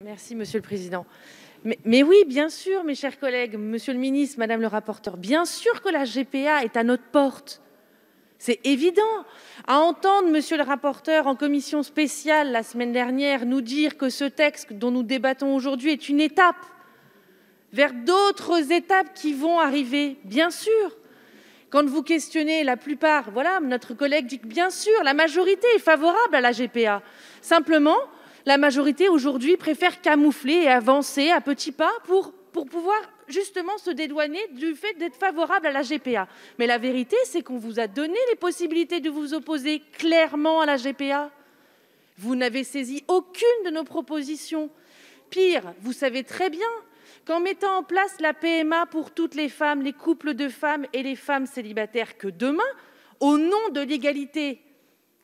Merci, Monsieur le Président. Mais oui, bien sûr, mes chers collègues, Monsieur le ministre, Madame le rapporteur, bien sûr que la GPA est à notre porte. C'est évident. À entendre Monsieur le rapporteur en commission spéciale la semaine dernière nous dire que ce texte dont nous débattons aujourd'hui est une étape vers d'autres étapes qui vont arriver, bien sûr. Quand vous questionnez la plupart, voilà, notre collègue dit que bien sûr, la majorité est favorable à la GPA. Simplement, la majorité aujourd'hui préfère camoufler et avancer à petits pas pour pouvoir justement se dédouaner du fait d'être favorable à la GPA. Mais la vérité, c'est qu'on vous a donné les possibilités de vous opposer clairement à la GPA. Vous n'avez saisi aucune de nos propositions. Pire, vous savez très bien qu'en mettant en place la PMA pour toutes les femmes, les couples de femmes et les femmes célibataires, que demain, au nom de l'égalité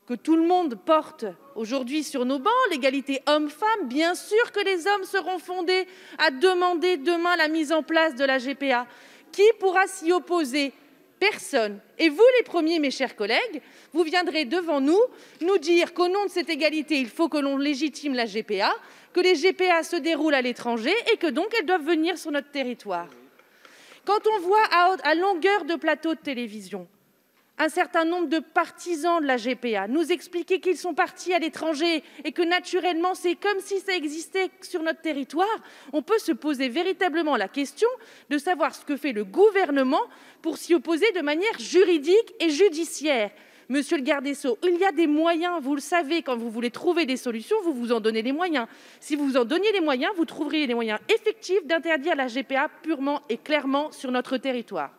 que tout le monde porte aujourd'hui sur nos bancs, l'égalité homme-femme, bien sûr que les hommes seront fondés à demander demain la mise en place de la GPA. Qui pourra s'y opposer? Personne. Et vous, les premiers, mes chers collègues, vous viendrez devant nous dire qu'au nom de cette égalité, il faut que l'on légitime la GPA, que les GPA se déroulent à l'étranger et que donc elles doivent venir sur notre territoire. Quand on voit à longueur de plateau de télévision un certain nombre de partisans de la GPA nous expliquer qu'ils sont partis à l'étranger et que naturellement c'est comme si ça existait sur notre territoire, on peut se poser véritablement la question de savoir ce que fait le gouvernement pour s'y opposer de manière juridique et judiciaire. Monsieur le garde des Sceaux, il y a des moyens, vous le savez, quand vous voulez trouver des solutions, vous vous en donnez les moyens. Si vous en donniez les moyens, vous trouveriez les moyens effectifs d'interdire la GPA purement et clairement sur notre territoire.